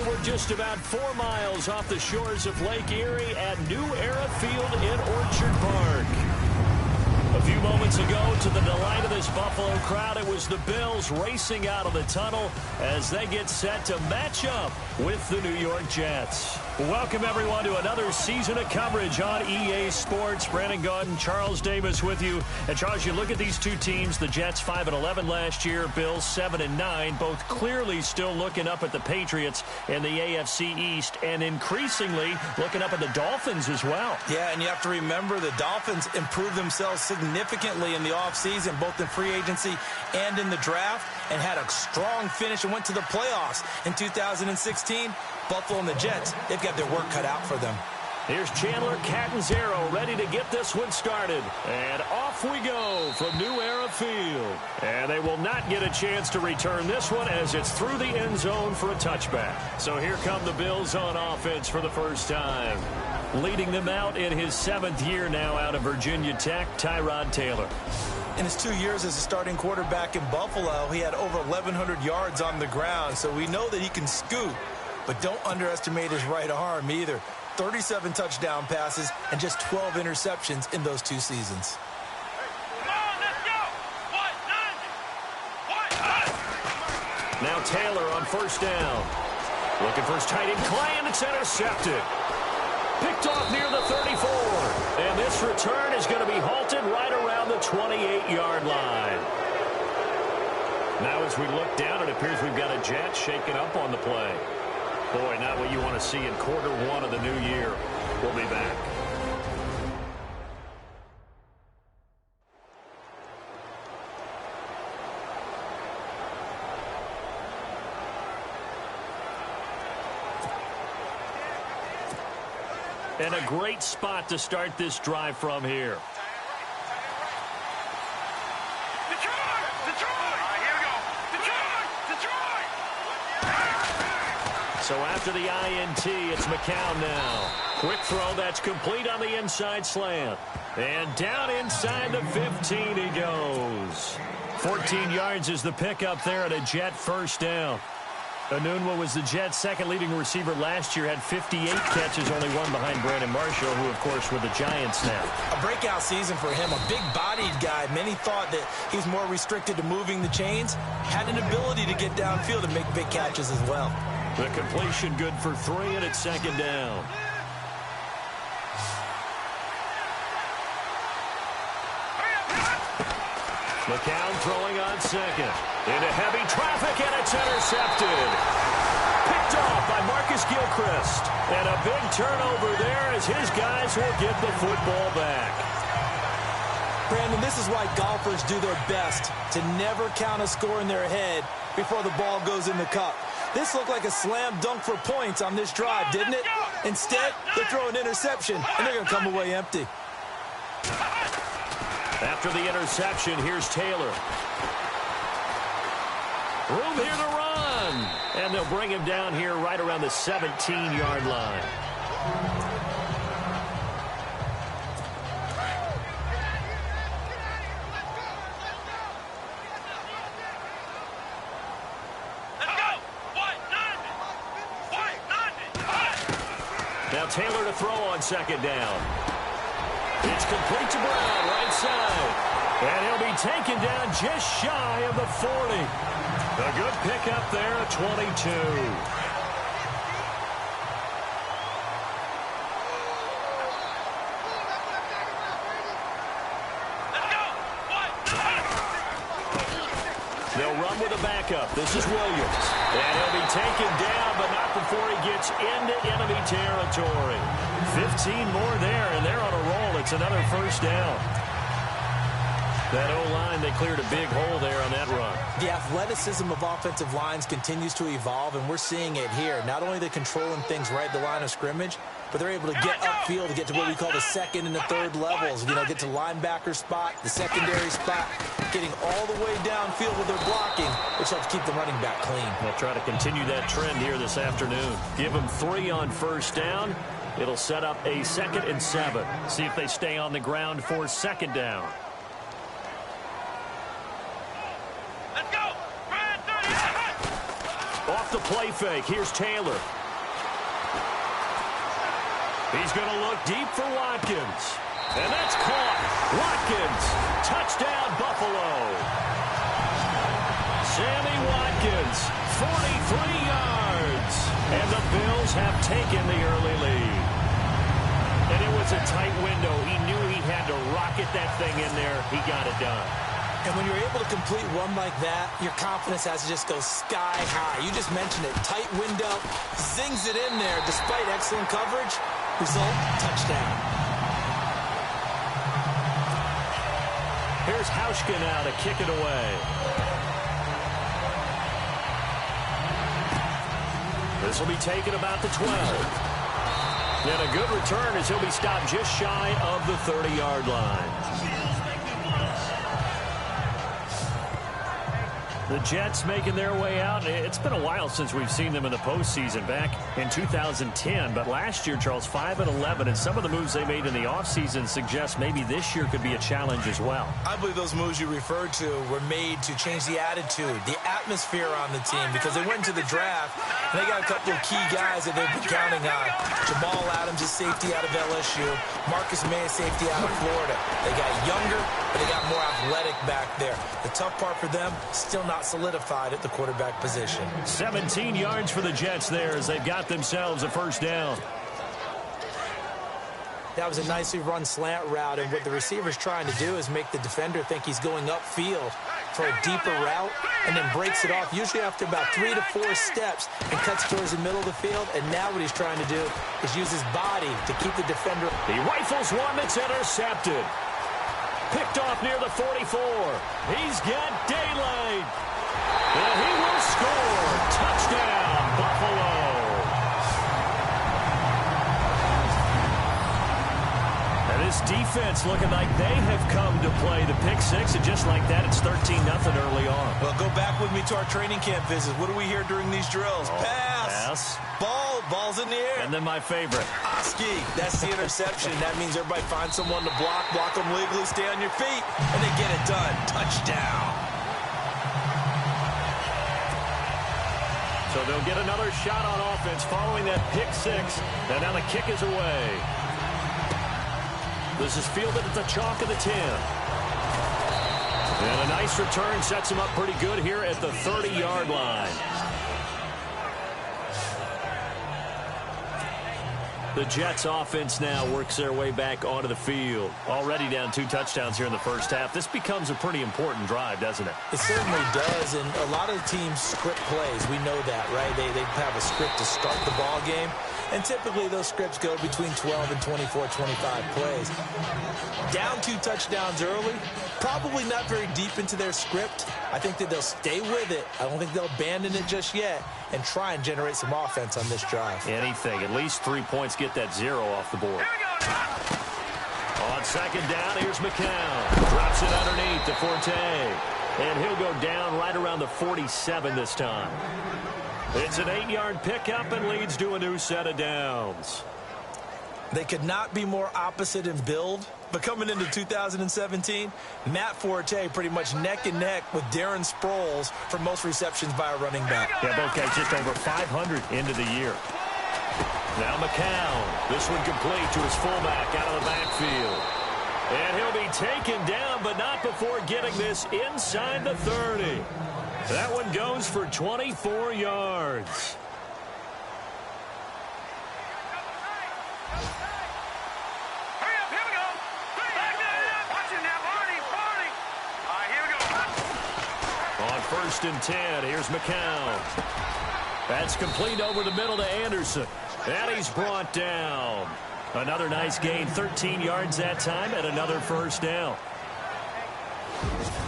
we're just about 4 miles off the shores of Lake Erie at New Era Field in Orchard Park. A few moments ago, to the delight of this Buffalo crowd, it was the Bills racing out of the tunnel as they get set to match up with the New York Jets. Welcome, everyone, to another season of coverage on EA Sports. Brandon Gaudin, Charles Davis with you. And, Charles, you look at these two teams, the Jets 5-11 last year, Bills 7-9, both clearly still looking up at the Patriots in the AFC East and increasingly looking up at the Dolphins as well. Yeah, and you have to remember the Dolphins improved themselves significantly in the offseason, both in free agency and in the draft, and had a strong finish and went to the playoffs in 2016. Buffalo and the Jets, they've got their work cut out for them. Here's Chandler Catanzaro ready to get this one started. And off we go from New Era Field. And they will not get a chance to return this one as it's through the end zone for a touchback. So here come the Bills on offense for the first time. Leading them out in his 7th year now out of Virginia Tech, Tyrod Taylor. In his 2 years as a starting quarterback in Buffalo, he had over 1,100 yards on the ground, so we know that he can scoot. But don't underestimate his right arm either. 37 touchdown passes and just 12 interceptions in those 2 seasons. Now Taylor on first down. Looking for his tight end, Clay, and it's intercepted. Picked off near the 34. And this return is going to be halted right around the 28-yard line. Now as we look down, it appears we've got a Jet shaking up on the play. Boy, not what you want to see in quarter 1 of the new year. We'll be back. And a great spot to start this drive from here. So after the INT, it's McCown now. Quick throw that's complete on the inside slant. And down inside the 15 he goes. 14 yards is the pickup there at a Jet first down. Enunwa was the Jets' second leading receiver last year, had 58 catches, only one behind Brandon Marshall, who, of course, with the Giants now. A breakout season for him, a big-bodied guy. Many thought that he was more restricted to moving the chains. Had an ability to get downfield and make big catches as well. The completion good for 3, and it's second down. McCown throwing on second. Into heavy traffic, and it's intercepted. Picked off by Marcus Gilchrist. And a big turnover there as his guys will get the football back. Brandon, this is why golfers do their best to never count a score in their head before the ball goes in the cup. This looked like a slam dunk for points on this drive, didn't it? Instead, they throw an interception, and they're going to come away empty. After the interception, here's Taylor. Room here to run. And they'll bring him down here right around the 17-yard line. Now Taylor to throw on second down. It's complete to Brown, right side. And he'll be taken down just shy of the 40. A good pickup there at 22. They'll run with a backup. This is Williams. And he'll be taken down, but not before he gets into enemy territory. 15 more there, and they're on a roll. It's another first down. That O-line, they cleared a big hole there on that run. The athleticism of offensive lines continues to evolve, and we're seeing it here. Not only are they controlling things right at the line of scrimmage, but they're able to get upfield to get to what we call the second and the third levels. You know, get to linebacker spot, the secondary spot, getting all the way downfield with their blocking, which helps keep the running back clean. They'll try to continue that trend here this afternoon. Give them 3 on first down. It'll set up a 2nd and 7. See if they stay on the ground for second down. Off the play fake. Here's Taylor. He's going to look deep for Watkins. And that's caught. Watkins. Touchdown, Buffalo. Sammy Watkins, 43 yards. And the Bills have taken the early lead. And it was a tight window. He knew he had to rocket that thing in there. He got it done. And when you're able to complete one like that, your confidence has to just go sky high. You just mentioned it. Tight window, zings it in there despite excellent coverage. Result, touchdown. Here's Hauschka now to kick it away. This will be taken about the 12. And a good return as he'll be stopped just shy of the 30-yard line. The Jets making their way out. It's been a while since we've seen them in the postseason, back in 2010. But last year, Charles, 5-11, and some of the moves they made in the offseason suggest maybe this year could be a challenge as well. I believe those moves you referred to were made to change the attitude, the atmosphere on the team, because they went into the draft, and they got a couple of key guys that they've been counting on. Jamal Adams is safety out of LSU. Marcus May is safety out of Florida. They got younger, but they got more athletic back there. The tough part for them, still not solidified at the quarterback position. 17 yards for the Jets there as they've got themselves a first down. That was a nicely run slant route, and what the receiver's trying to do is make the defender think he's going upfield for a deeper route, and then breaks it off, usually after about 3 to 4 steps, and cuts towards the middle of the field. And now what he's trying to do is use his body to keep the defender. He rifles one that's intercepted. Picked off near the 44. He's got daylight. And he will score. Touchdown, Buffalo. And this defense looking like they have come to play. The pick six, and just like that, it's 13-0 early on. Well, go back with me to our training camp visit. What do we hear during these drills? Pass. Ball's in the air. And then my favorite. Oski, that's the interception. That means everybody find someone to block them legally, stay on your feet, and they get it done. Touchdown. So they'll get another shot on offense following that pick six. And now the kick is away. This is fielded at the chalk of the 10. And a nice return sets him up pretty good here at the 30-yard line. The Jets offense now works their way back onto the field. Already down 2 touchdowns here in the first half. This becomes a pretty important drive, doesn't it? It certainly does, and a lot of teams script plays. We know that, right? They have a script to start the ball game, and typically those scripts go between 12 and 24, 25 plays. Down 2 touchdowns early, probably not very deep into their script. I think that they'll stay with it. I don't think they'll abandon it just yet and try and generate some offense on this drive. Anything. At least 3 points, get that 0 off the board. On second down, here's McCown. Drops it underneath to Forte. And he'll go down right around the 47 this time. It's an 8-yard pickup and leads to a new set of downs. They could not be more opposite in build, but coming into 2017, Matt Forte pretty much neck and neck with Darren Sproles for most receptions by a running back. Yeah, both guys just over 500 into the year. Now McCown. This one complete to his fullback out of the backfield. And he'll be taken down, but not before getting this inside the 30. That one goes for 24 yards. On 1st and 10, here's McCown. That's complete over the middle to Anderson. And he's brought down. Another nice gain, 13 yards that time, and another first down.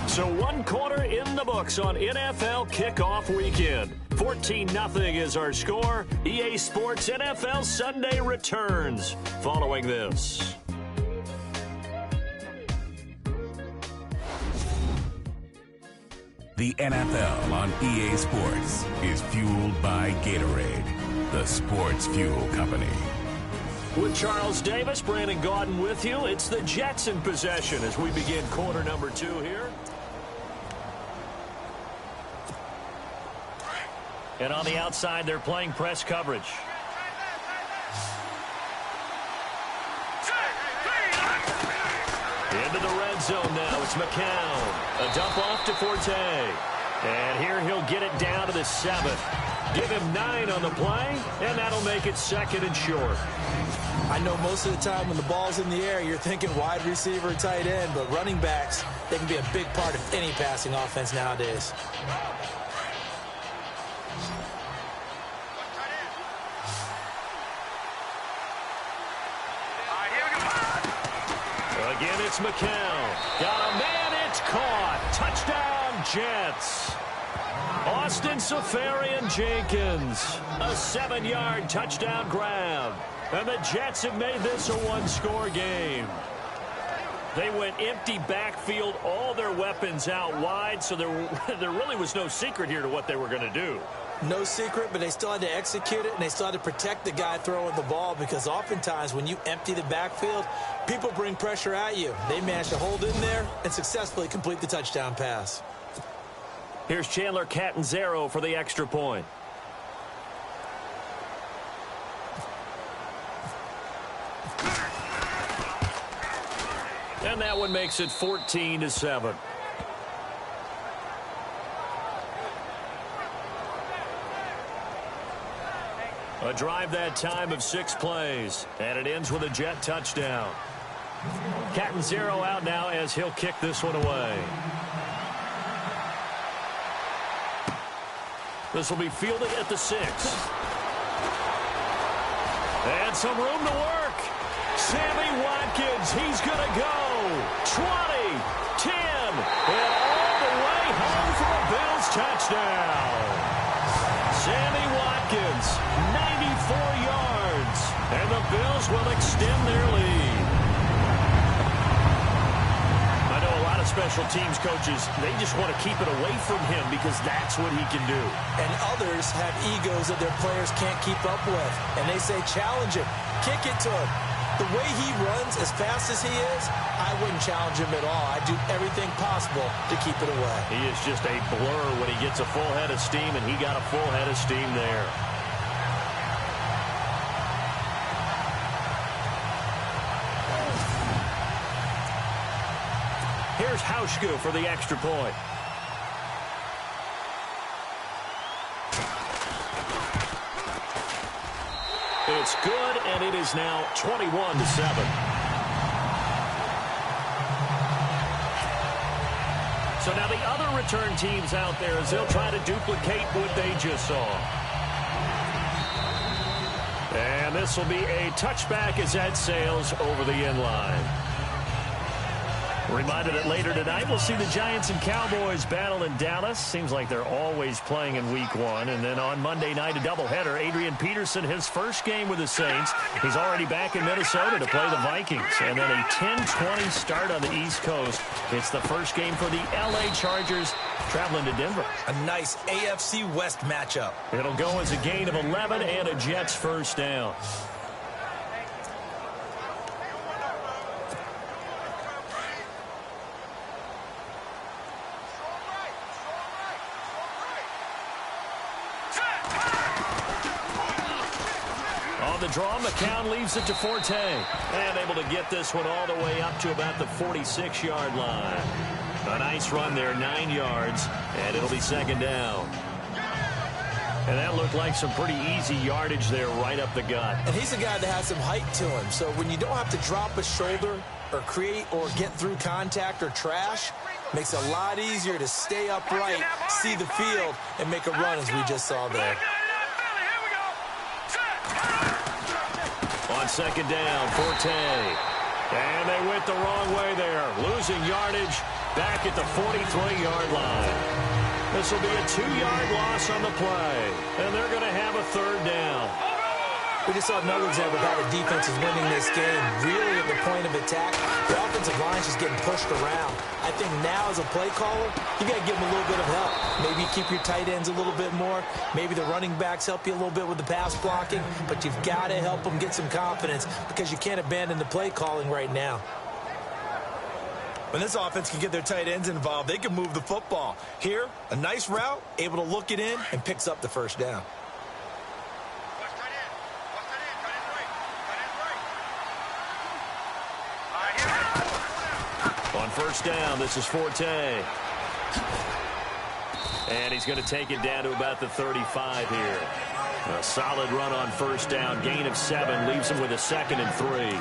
So 1 quarter in the books on NFL kickoff weekend. 14-0 is our score. EA Sports NFL Sunday returns following this. The NFL on EA Sports is fueled by Gatorade, the sports fuel company. With Charles Davis, Brandon Gaudin with you. It's the Jets in possession as we begin quarter number 2 here. And on the outside, they're playing press coverage. Into the red zone now. It's McCown. A dump off to Forte. And here he'll get it down to the 7. Give him 9 on the play, and that'll make it 2nd and short. I know most of the time when the ball's in the air, you're thinking wide receiver, tight end, but running backs, they can be a big part of any passing offense nowadays. Again, it's McCown. Got a man, it's caught. Touchdown, Jets. Austin Seferian-Jenkins. A 7-yard touchdown grab. And the Jets have made this a one-score game. They went empty backfield, all their weapons out wide, so there really was no secret here to what they were going to do. No secret, but they still had to execute it, and they still had to protect the guy throwing the ball, because oftentimes when you empty the backfield, people bring pressure at you. They managed to hold in there and successfully complete the touchdown pass. Here's Chandler Catanzaro for the extra point. And that one makes it 14-7. A drive that time of 6 plays, and it ends with a Jet touchdown. Catanzaro out now as he'll kick this one away. This will be fielded at the 6. And some room to work. Sammy Watkins, he's going to go. 20, 10, and all the way home for a Bills touchdown. Sammy Watkins, 94 yards, and the Bills will extend their lead. I know a lot of special teams coaches, they just want to keep it away from him because that's what he can do. And others have egos that their players can't keep up with, and they say challenge him, kick it to him. The way he runs as fast as he is, I wouldn't challenge him at all. I'd do everything possible to keep it away. He is just a blur when he gets a full head of steam, and he got a full head of steam there. Here's Hauschka for the extra point. It's good, and it is now 21-7. So now the other return teams out there as they'll try to duplicate what they just saw. And this will be a touchback as that sails over the end line. Reminder that later tonight we'll see the Giants and Cowboys battle in Dallas. Seems like they're always playing in week 1. And then on Monday night, a doubleheader. Adrian Peterson, his first game with the Saints. He's already back in Minnesota to play the Vikings. And then a 10-20 start on the East Coast. It's the first game for the L.A. Chargers traveling to Denver. A nice AFC West matchup. It'll go as a gain of 11 and a Jets first down. The draw, McCown leaves it to Forte. And able to get this one all the way up to about the 46-yard line. A nice run there, 9 yards, and it'll be second down. And that looked like some pretty easy yardage there right up the gut. And he's a guy that has some height to him. So when you don't have to drop a shoulder or create or get through contact or trash, makes it a lot easier to stay upright, see the field, and make a run as we just saw there. On second down, Forte. And they went the wrong way there. Losing yardage back at the 43-yard line. This will be a 2-yard loss on the play. And they're going to have a third down. We just saw another example of how the defense is winning this game. Really at the point of attack, the offensive line's just getting pushed around. I think now as a play caller, you got to give them a little bit of help. Maybe you keep your tight ends a little bit more. Maybe the running backs help you a little bit with the pass blocking. But you've got to help them get some confidence because you can't abandon the play calling right now. When this offense can get their tight ends involved, they can move the football. Here, a nice route, able to look it in, and picks up the first down. On first down, this is Forte. And he's going to take it down to about the 35 here. A solid run on first down. Gain of 7 leaves him with a 2nd and 3.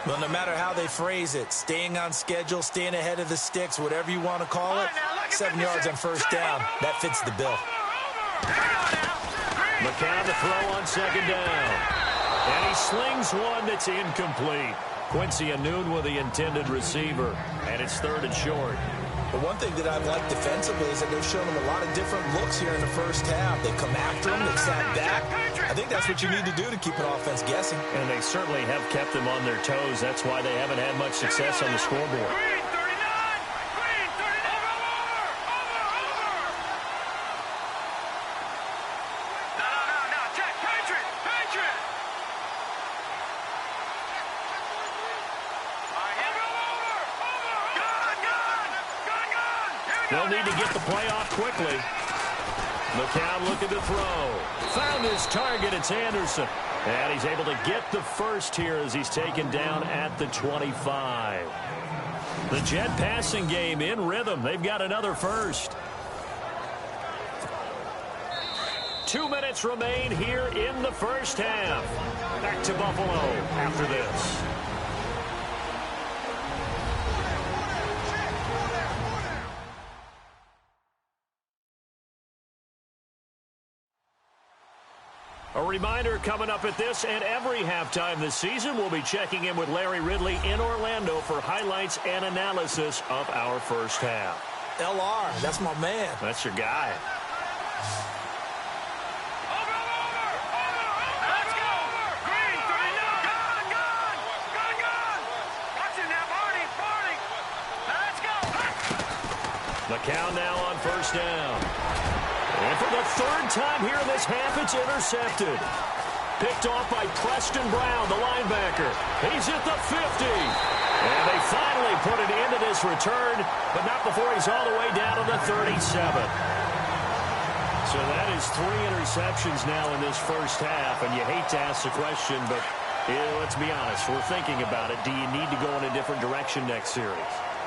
Well, no matter how they phrase it, staying on schedule, staying ahead of the sticks, whatever you want to call it, 7 yards on first down, that fits the bill. McCown to throw on 2nd down. And he slings one that's incomplete. Quincy Anoon with the intended receiver. And it's 3rd and short. The one thing that I've liked defensively is that they've shown them a lot of different looks here in the first half. They've come after them. They've sat back. I think that's what you need to do to keep an offense guessing. And they certainly have kept them on their toes. That's why they haven't had much success on the scoreboard. They'll need to get the play off quickly. McCown looking to throw. Found his target. It's Anderson. And he's able to get the first here as he's taken down at the 25. The Jet passing game in rhythm. They've got another first. 2 minutes remain here in the first half. Back to Buffalo after this. A reminder coming up at this and every halftime this season, we'll be checking in with Larry Ridley in Orlando for highlights and analysis of our first half. LR, that's my man. That's your guy. McCown now on first down. And for the 3rd time here in this half, it's intercepted. Picked off by Preston Brown, the linebacker. He's at the 50. And they finally put it into this return, but not before he's all the way down to the 37. So that is 3 interceptions now in this first half, and you hate to ask the question, but let's be honest, we're thinking about it. Do you need to go in a different direction next series?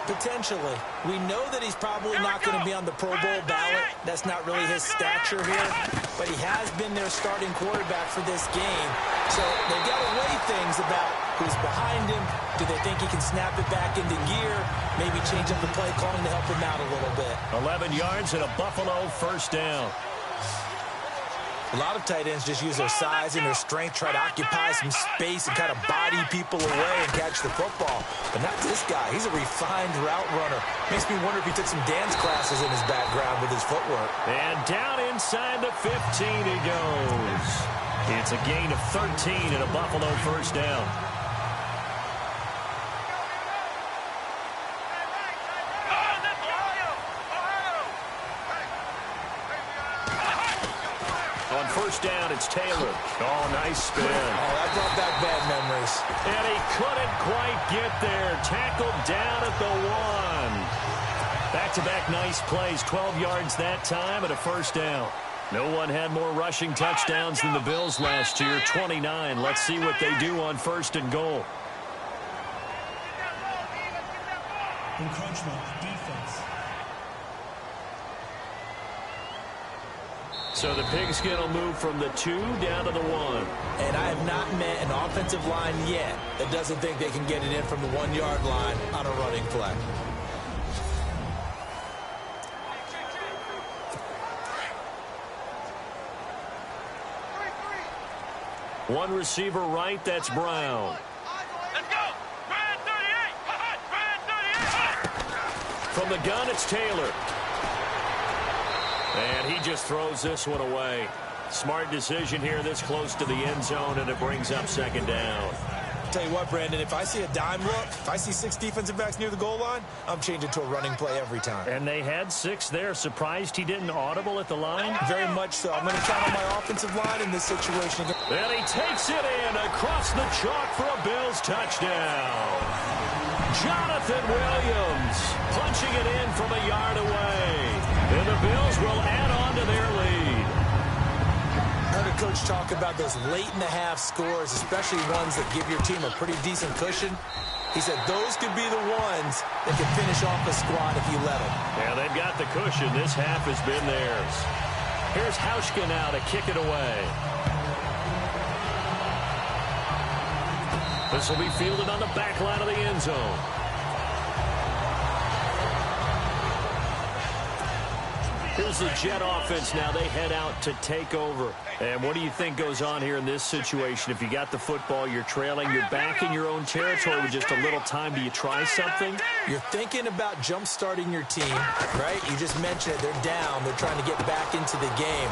Potentially. We know that he's probably not going to be on the Pro Bowl ballot. That's not really his stature here. But he has been their starting quarterback for this game. So they've got to weigh things about who's behind him. Do they think he can snap it back into gear? Maybe change up the play calling to help him out a little bit. 11 yards and a Buffalo first down. A lot of tight ends just use their size and their strength, try to occupy some space and kind of body people away and catch the football. But not this guy. He's a refined route runner. Makes me wonder if he took some dance classes in his background with his footwork. And down inside the 15 he goes. It's a gain of 13 and a Buffalo first down. On first down, it's Taylor. Oh, nice spin. Oh, that brought back bad memories. And he couldn't quite get there. Tackled down at the 1. Back-to-back nice plays. 12 yards that time and a first down. No one had more rushing touchdowns than the Bills last year, 29. Let's see what they do on first and goal. Encroachment defense. So the Pigskin will move from the 2 down to the 1. And I have not met an offensive line yet that doesn't think they can get it in from the 1-yard line on a running play. One receiver right, that's Brown. Let's go! Brad 38! Brad 38! From the gun, it's Taylor. And he just throws this one away. Smart decision here this close to the end zone, and it brings up second down. tell you what, Brandon, if I see a dime look, if I see 6 defensive backs near the goal line, I'm changing to a running play every time. And they had 6 there. Surprised he didn't audible at the line? Very much so. I'm going to count on my offensive line in this situation. And he takes it in across the chalk for a Bills touchdown. Jonathan Williams punching it in from a yard away. And the Bills will add on to their lead. I heard a coach talk about those late-in-the-half scores, especially ones that give your team a pretty decent cushion. He said those could be the ones that can finish off a squad if you let them. Yeah, they've got the cushion. This half has been theirs. Here's Hauschka now to kick it away. This will be fielded on the back line of the end zone. Here's the Jet offense now. They head out to take over. And what do you think goes on here in this situation? If you got the football, you're trailing, you're back in your own territory with just a little time. Do you try something? You're thinking about jump-starting your team, right? You just mentioned it. They're down. They're trying to get back into the game.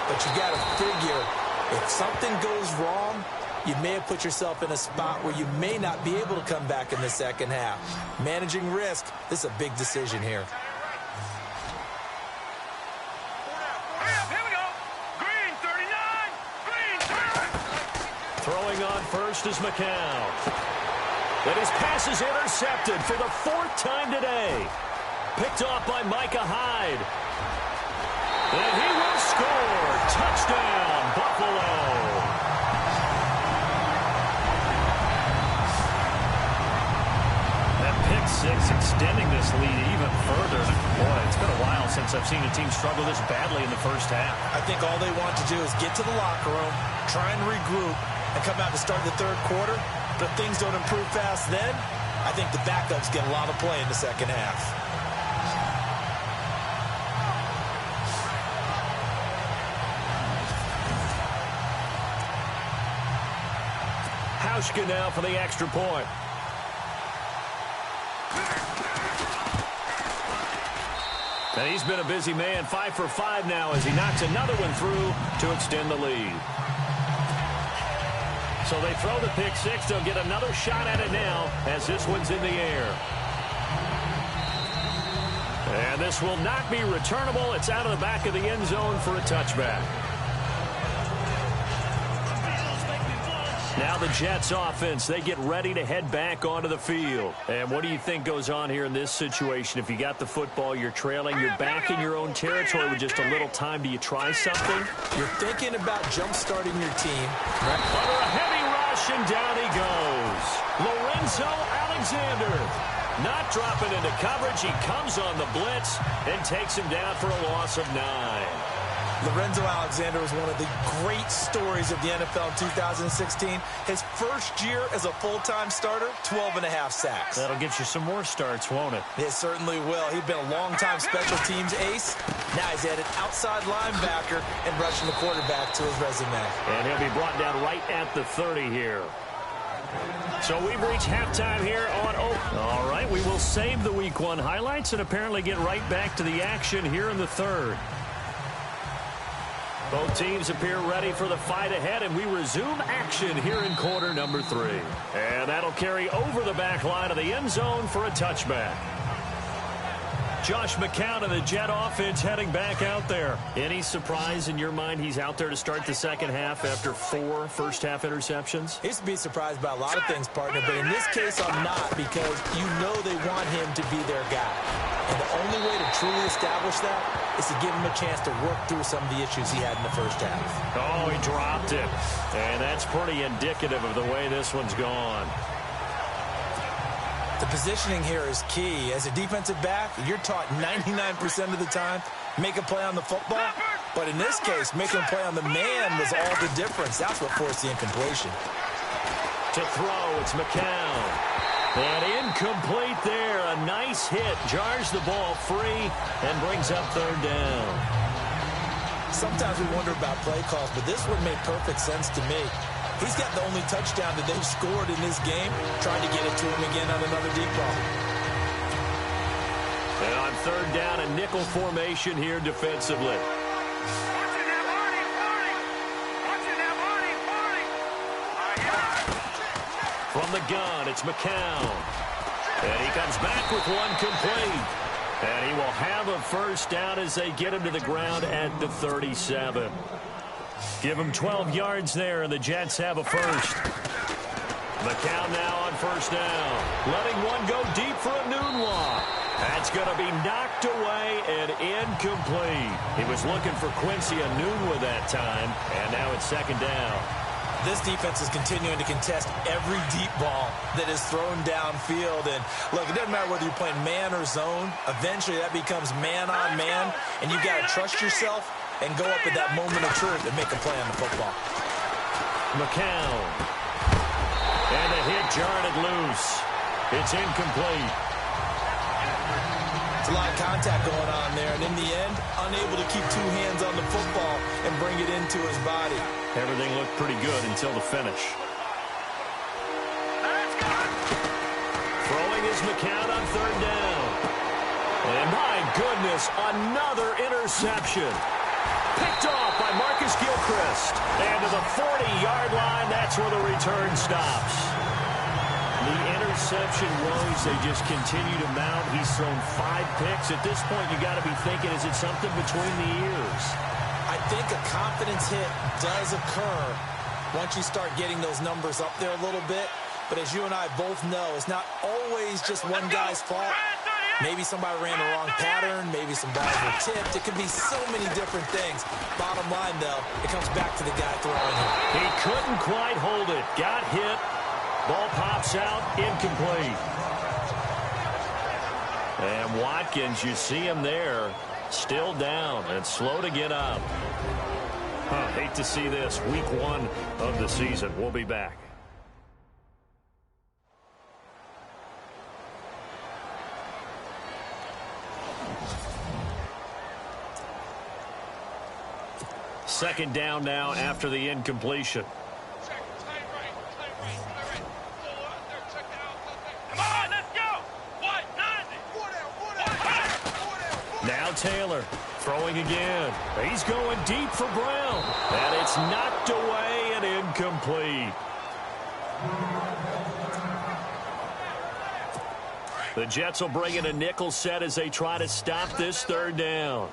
But you got to figure, if something goes wrong, you may have put yourself in a spot where you may not be able to come back in the second half. Managing risk, this is a big decision here. Throwing on first is McCown. And his pass is intercepted for the 4th time today. Picked off by Micah Hyde. And he will score. Touchdown, Buffalo. That pick 6 extending this lead even further. Boy, it's been a while since I've seen a team struggle this badly in the first half. I think all they want to do is get to the locker room, try and regroup, and come out to start the third quarter. But if things don't improve fast then, I think the backups get a lot of play in the second half. Hauschka now for the extra point. And he's been a busy man, 5 for 5 now as he knocks another one through to extend the lead. So they throw the pick 6. They'll get another shot at it now as this one's in the air. And this will not be returnable. It's out of the back of the end zone for a touchback. Now the Jets offense, they get ready to head back onto the field. And what do you think goes on here in this situation? If you got the football, you're trailing, you're back in your own territory with just a little time. Do you try something? You're thinking about jump-starting your team. Right. Under a heavy rush, and down he goes. Lorenzo Alexander not dropping into coverage. He comes on the blitz and takes him down for a loss of 9. Lorenzo Alexander was one of the great stories of the NFL in 2016. His first year as a full-time starter, 12.5 sacks. That'll get you some more starts, won't it? It certainly will. He's been a long-time special teams ace. Now he's added outside linebacker and rushing the quarterback to his resume. And he'll be brought down right at the 30 here. So we've reached halftime here on Oak. All right, we will save the Week 1 highlights and apparently get right back to the action here in the third. Both teams appear ready for the fight ahead, and we resume action here in quarter number 3. And that'll carry over the back line of the end zone for a touchback. Josh McCown and the Jet offense heading back out there. Any surprise in your mind he's out there to start the second half after 4 first-half interceptions? He used to be surprised by a lot of things, partner, but in this case I'm not, because you know they want him to be their guy. And the only way to truly establish that is to give him a chance to work through some of the issues he had in the first half. Oh, he dropped it. And that's pretty indicative of the way this one's gone. The positioning here is key. As a defensive back, you're taught 99% of the time, make a play on the football. But in this case, making a play on the man was all the difference. That's what forced the incompletion. To throw, it's McCown. And incomplete there. A nice hit. Jars the ball free and brings up third down. Sometimes we wonder about play calls, but this one made perfect sense to me. He's got the only touchdown that they've scored in this game, trying to get it to him again on another deep ball. And on third down, a nickel formation here defensively. From the gun, it's McCown. And he comes back with one complete. And he will have a first down as they get him to the ground at the 37. Give him 12 yards there, and the Jets have a first. McCown now on first down. Letting one go deep for Enunwa. That's going to be knocked away and incomplete. He was looking for Quincy Enunwa that time, and now it's second down. This defense is continuing to contest every deep ball that is thrown downfield. And, look, it doesn't matter whether you're playing man or zone. Eventually that becomes man on man, and you've got to trust yourself and go up at that moment of truth and make a play on the football. McCown. And a hit jarred it loose. It's incomplete. It's a lot of contact going on there, and in the end, unable to keep two hands on the football and bring it into his body. Everything looked pretty good until the finish. Throwing is McCown on third down. And my goodness, another interception. Picked off by Marcus Gilchrist. And to the 40-yard line, that's where the return stops. The interception woes, they just continue to mount. He's thrown 5 picks. At this point, you got to be thinking, is it something between the ears? I think a confidence hit does occur once you start getting those numbers up there a little bit. But as you and I both know, it's not always just one guy's fault. Maybe somebody ran the wrong pattern. Maybe some balls were tipped. It could be so many different things. Bottom line, though, it comes back to the guy throwing it. He couldn't quite hold it. Got hit. Ball pops out. Incomplete. And Watkins, you see him there. Still down and slow to get up. Hate to see this. Week 1 of the season. We'll be back. Second down now after the incompletion. Now Taylor throwing again. He's going deep for Brown. And it's knocked away and incomplete. The Jets will bring in a nickel set as they try to stop this third down.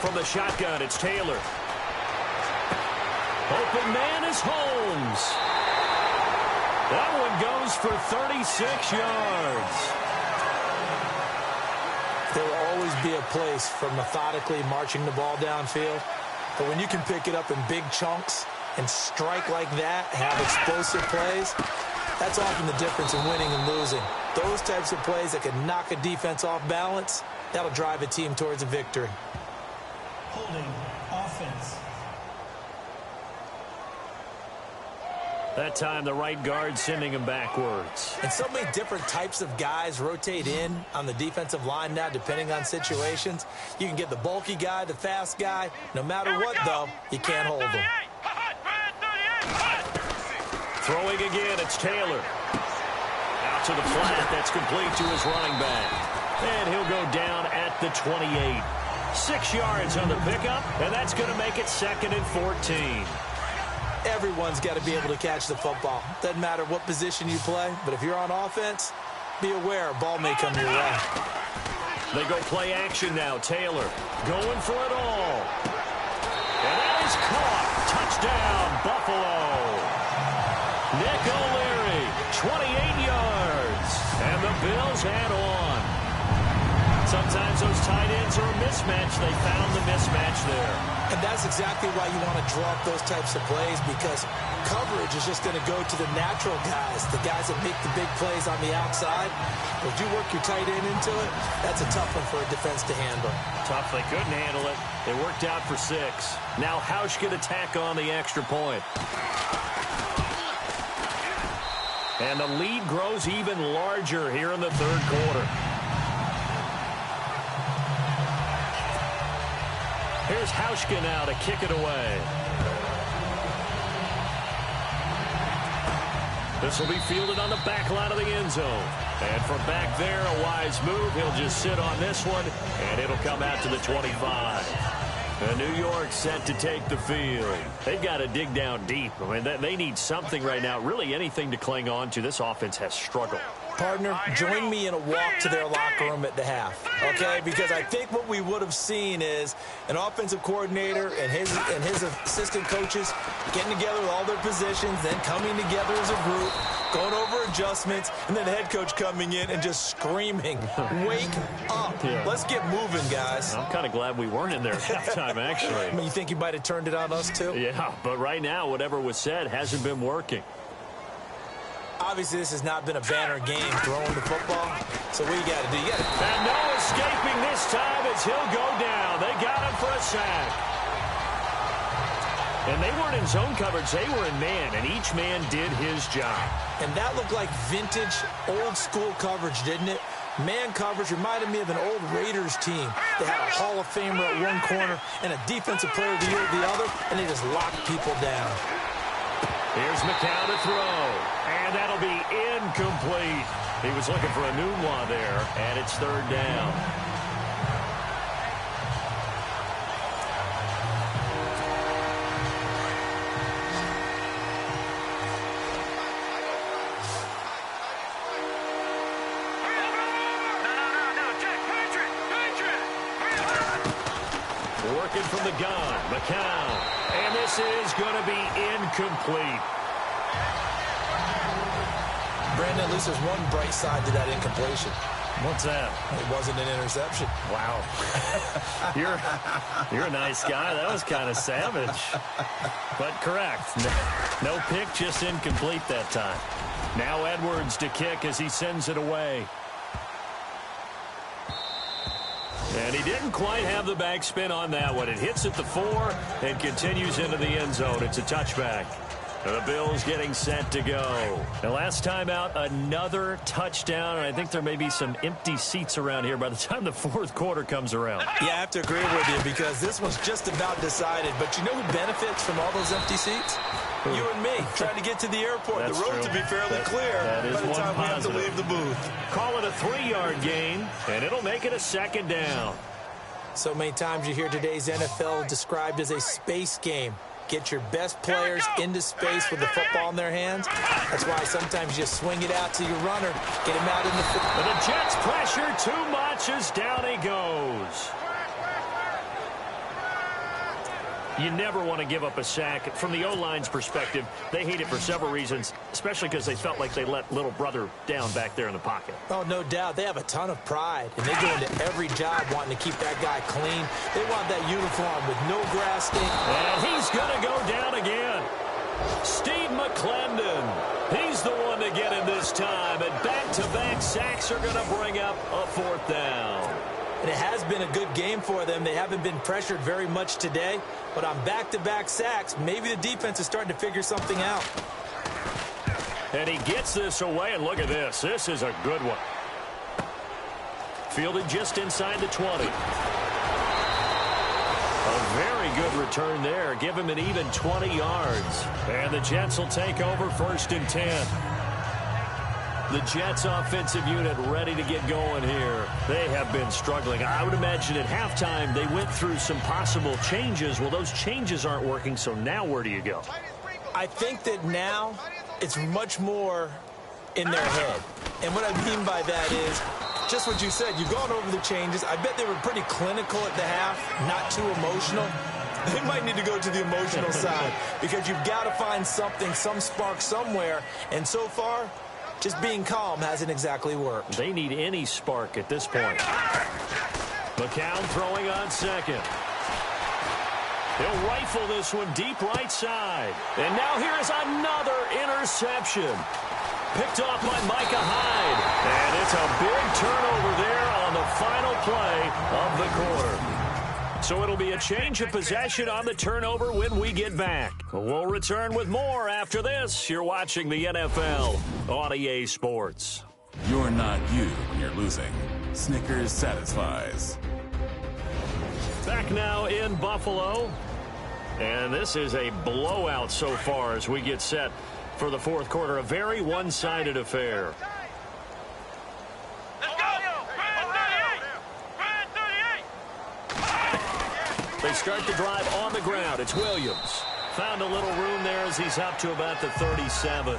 From the shotgun, it's Taylor. Open man is Holmes. That one goes for 36 yards. There will always be a place for methodically marching the ball downfield. But when you can pick it up in big chunks and strike like that, have explosive plays, that's often the difference in winning and losing. Those types of plays that can knock a defense off balance, that'll drive a team towards a victory. Holding offense. That time, the right guard sending him backwards. And so many different types of guys rotate in on the defensive line now, depending on situations. You can get the bulky guy, the fast guy. No matter what, though, you can't hold them. Throwing again, it's Taylor. Out to the flat, that's complete to his running back. And he'll go down at the 28. 6 yards on the pickup, and that's going to make it 2nd and 14. Everyone's got to be able to catch the football. Doesn't matter what position you play, but if you're on offense, be aware a ball may come your way. They go play action now. Taylor going for it all. And that is caught. Touchdown, Buffalo. Nick O'Leary, 28 yards. And the Bills head on. Sometimes those tight ends are a mismatch. They found the mismatch there. And that's exactly why you want to draw up those types of plays, because coverage is just going to go to the natural guys, the guys that make the big plays on the outside. If you work your tight end into it, that's a tough one for a defense to handle. Tough. They couldn't handle it. It worked out for 6. Now Hausch going to tack on the extra point. And the lead grows even larger here in the third quarter. Here's Hauschka now to kick it away. This will be fielded on the back line of the end zone. And from back there, a wise move. He'll just sit on this one, and it'll come out to the 25. And New York set to take the field. They've got to dig down deep. I mean, they need something right now, really anything to cling on to. This offense has struggled. Partner, join me in a walk to their locker room at the half, okay? Because I think what we would have seen is an offensive coordinator and his assistant coaches getting together with all their positions, then coming together as a group, going over adjustments, and then the head coach coming in and just screaming, wake up. Yeah. Let's get moving, guys. I'm kind of glad we weren't in there at halftime, actually. I mean, you think he might have turned it on us, too? Yeah, but right now, whatever was said hasn't been working. Obviously, this has not been a banner game throwing the football. So what you got to do? You got to... And no escaping this time as he'll go down. They got him for a sack. And they weren't in zone coverage. They were in man, and each man did his job. And that looked like vintage, old-school coverage, didn't it? Man coverage reminded me of an old Raiders team. They had a Hall of Famer at one corner and a Defensive Player of the Year at the other, and they just locked people down. Here's McCown to throw, and that'll be incomplete. He was looking for a Nunwa there, and it's third down. Working from the gun, McCown. And this is going to be incomplete. Brandon, at least there's one bright side to that incompletion. What's that? It wasn't an interception. Wow. You're a nice guy. That was kind of savage. But correct. No pick, just incomplete that time. Now Edwards to kick as he sends it away. And he didn't quite have the backspin on that one. It hits at the 4 and continues into the end zone. It's a touchback. The Bills getting set to go. And last time out, another touchdown. And I think there may be some empty seats around here by the time the fourth quarter comes around. Yeah, I have to agree with you because this was just about decided. But you know who benefits from all those empty seats? You and me, trying to get to the airport. That's the road true. to be fairly clear by the time we have to leave the booth. Call it a 3-yard gain, and it'll make it a second down. So many times you hear today's NFL described as a space game. Get your best players into space with the football in their hands. That's why sometimes you swing it out to your runner, get him out in the field. But the Jets pressure too much as down he goes. You never want to give up a sack. From the O-line's perspective, they hate it for several reasons, especially because they felt like they let little brother down back there in the pocket. Oh, no doubt. They have a ton of pride, and they go into every job wanting to keep that guy clean. They want that uniform with no grass stain. And he's going to go down again. Steve McClendon. He's the one to get him this time, and back-to-back sacks are going to bring up a fourth down. And it has been a good game for them. They haven't been pressured very much today. But on back-to-back sacks, maybe the defense is starting to figure something out. And he gets this away, and look at this. This is a good one. Fielded just inside the 20. A very good return there. Give him an even 20 yards. And the Jets will take over 1st and 10. The Jets offensive unit ready to get going here. They have been struggling. I would imagine at halftime they went through some possible changes. Well, those changes aren't working, so now where do you go? I think that now it's much more in their head. And what I mean by that is just what you said. You've gone over the changes. I bet they were pretty clinical at the half, not too emotional. They might need to go to the emotional side because you've got to find something, some spark somewhere. And so far, just being calm hasn't exactly worked. They need any spark at this point. McCown throwing on second. He'll rifle this one deep right side. And now here is another interception. Picked off by Micah Hyde. And it's a big turnover there on the final play of the quarter. So it'll be a change of possession on the turnover when we get back. We'll return with more after this. You're watching the NFL on EA Sports. You're not you when you're losing. Snickers satisfies. Back now in Buffalo. And this is a blowout so far as we get set for the fourth quarter. A very one-sided affair. They start the drive on the ground. It's Williams. Found a little room there as he's up to about the 37.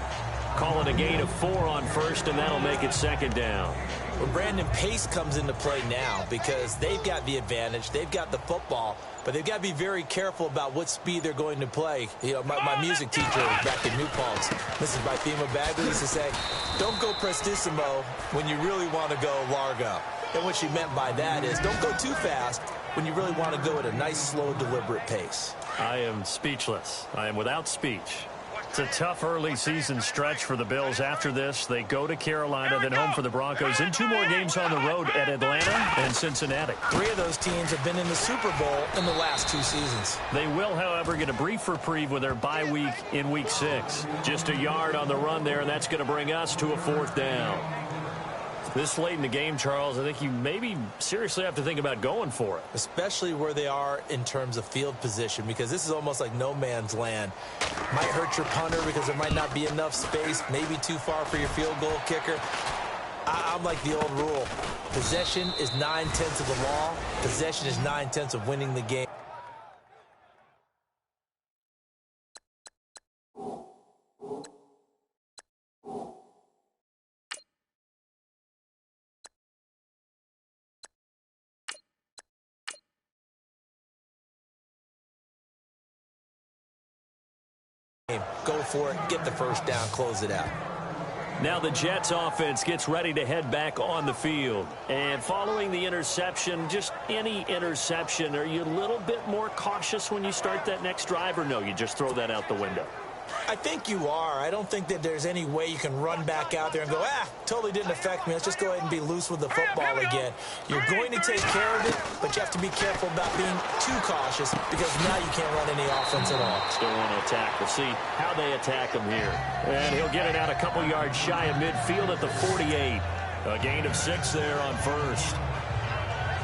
Calling a gain of 4 on first, and that'll make it second down. Well, Brandon, pace comes into play now because they've got the advantage. They've got the football, but they've got to be very careful about what speed they're going to play. You know, my music teacher back in New Paltz, Mrs. Bythema Bagley, used to say, don't go prestissimo when you really want to go largo. And what she meant by that is don't go too fast when you really want to go at a nice, slow, deliberate pace. I am speechless. I am without speech. It's a tough early season stretch for the Bills. After this, they go to Carolina, then home for the Broncos, and 2 more games on the road at Atlanta and Cincinnati. 3 of those teams have been in the Super Bowl in the last 2 seasons. They will, however, get a brief reprieve with their bye week in Week 6. Just a yard on the run there, and that's going to bring us to a 4th down. This late in the game, Charles, I think you maybe seriously have to think about going for it. Especially where they are in terms of field position, because this is almost like no man's land. Might hurt your punter because there might not be enough space, maybe too far for your field goal kicker. I'm like the old rule. Possession is 9/10 of the law. Possession is 9/10 of winning the game. Go for it, get the first down, close it out. Now the Jets offense gets ready to head back on the field. And following the interception, just any interception, are you a little bit more cautious when you start that next drive, or no, you just throw that out the window? I think you are. I don't think that there's any way you can run back out there and go, totally didn't affect me. Let's just go ahead and be loose with the football again. You're going to take care of it, but you have to be careful about being too cautious because now you can't run any offense at all. Still want to attack. We'll see how they attack him here. And he'll get it out a couple yards shy of midfield at the 48. A gain of 6 there on first.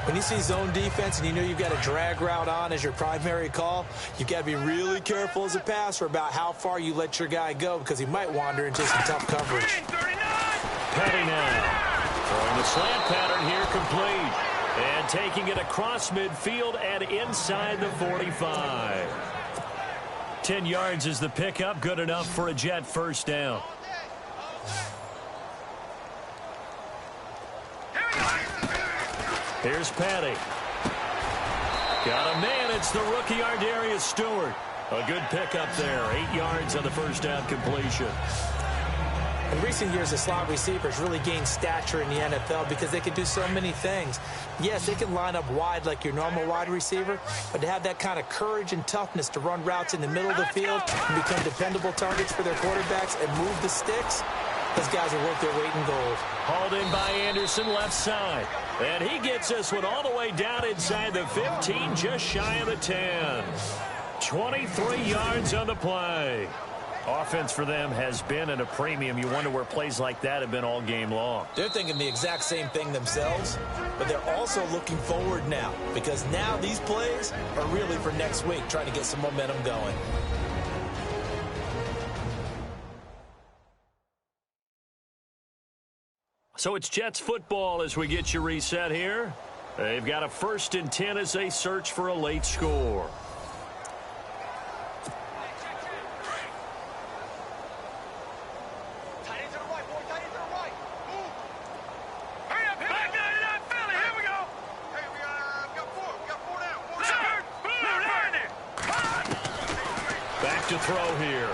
When you see zone defense and you know you've got a drag route on as your primary call, you've got to be really careful as a passer about how far you let your guy go because he might wander into some tough coverage. Petty now. Throwing the slant pattern here complete. And taking it across midfield and inside the 45. 10 yards is the pickup. Good enough for a Jet first down. Here's Petty. Got a man. It's the rookie Ardarius Stewart. A good pickup there. 8 yards on the first down completion. In recent years, the slot receivers really gained stature in the NFL because they can do so many things. Yes, they can line up wide like your normal wide receiver, but to have that kind of courage and toughness to run routes in the middle of the field and become dependable targets for their quarterbacks and move the sticks, those guys are worth their weight in gold. Hauled in by Anderson left side. And he gets this one all the way down inside the 15, just shy of the 10. 23 yards on the play. Offense for them has been at a premium. You wonder where plays like that have been all game long. They're thinking the exact same thing themselves, but they're also looking forward now because now these plays are really for next week, trying to get some momentum going. So it's Jets football as we get you reset here. They've got a 1st and 10 as they search for a late score. Tight end to the right, boy. Tight end to the right. Move. Hurry up, back there to that Philly. Here we go. Hey, we got 4. We got 4 down. Back to throw here.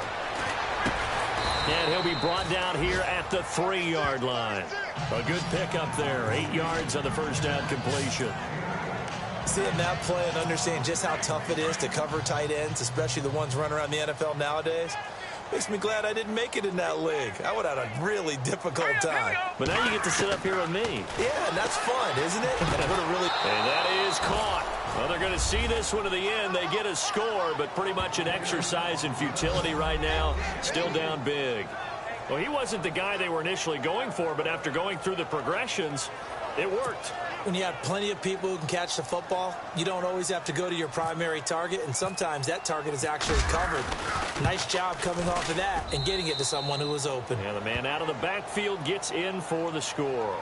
And he'll be brought down here at the 3-yard line. A good pickup there. 8 yards on the first down completion. Seeing that play and understanding just how tough it is to cover tight ends, especially the ones running around the NFL nowadays, makes me glad I didn't make it in that league. I would have had a really difficult time. But now you get to sit up here with me. Yeah, and that's fun, isn't it? And that is caught. Well, they're going to see this one to the end. They get a score, but pretty much an exercise in futility right now. Still down big. Well, he wasn't the guy they were initially going for, but after going through the progressions, it worked. When you have plenty of people who can catch the football, you don't always have to go to your primary target, and sometimes that target is actually covered. Nice job coming off of that and getting it to someone who was open. Yeah, the man out of the backfield gets in for the score.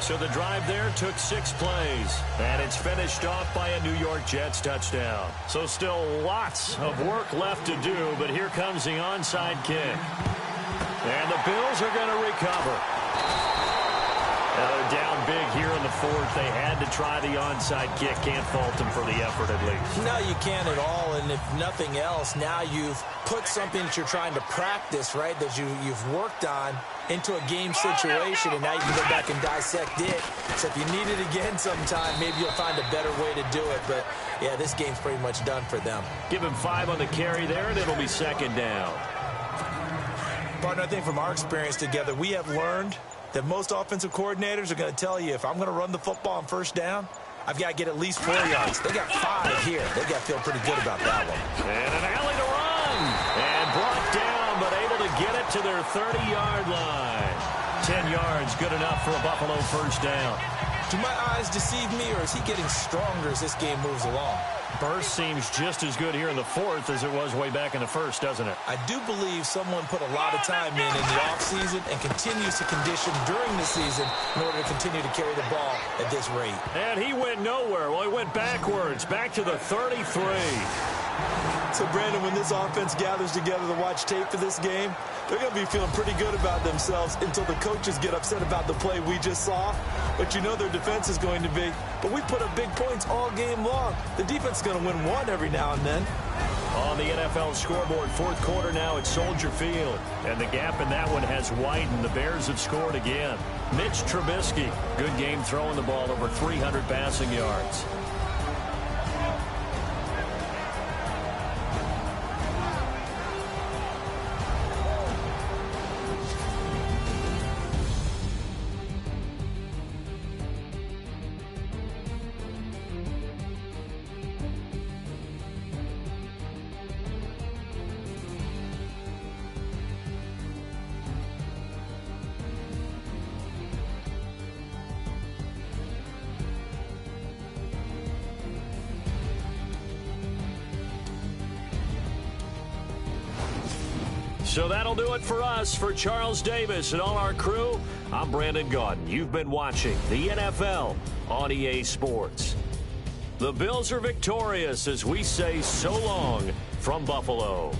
So the drive there took 6 plays, and it's finished off by a New York Jets touchdown. So still lots of work left to do, but here comes the onside kick. And the Bills are going to recover. Now they're down big here in the fourth. They had to try the onside kick. Can't fault them for the effort at least. No, you can't at all. And if nothing else, now you've put something that you're trying to practice, right, that you've worked on into a game situation, and now you can go back and dissect it. So if you need it again sometime, maybe you'll find a better way to do it. But, yeah, this game's pretty much done for them. Give him 5 on the carry there, and it'll be second down. Partner, I think from our experience together, we have learned that most offensive coordinators are going to tell you, if I'm going to run the football on first down, I've got to get at least 4 yards. They got 5 here. They got to feel pretty good about that one. And an alley to run. And brought down, but able to get it to their 30-yard line. 10 yards, good enough for a Buffalo first down. Do my eyes deceive me, or is he getting stronger as this game moves along? Burst seems just as good here in the fourth as it was way back in the first, doesn't it? I do believe someone put a lot of time in the offseason and continues to condition during the season in order to continue to carry the ball at this rate. And he went nowhere. Well, he went backwards, back to the 33. So, Brandon, when this offense gathers together to watch tape for this game, they're going to be feeling pretty good about themselves until the coaches get upset about the play we just saw. But you know their defense is going to be. But we put up big points all game long. The defense is going to win one every now and then. On the NFL scoreboard, fourth quarter now at Soldier Field. And the gap in that one has widened. The Bears have scored again. Mitch Trubisky, good game throwing the ball, over 300 passing yards. So that'll do it for us. For Charles Davis and all our crew, I'm Brandon Gaudin. You've been watching the NFL on EA Sports. The Bills are victorious as we say so long from Buffalo.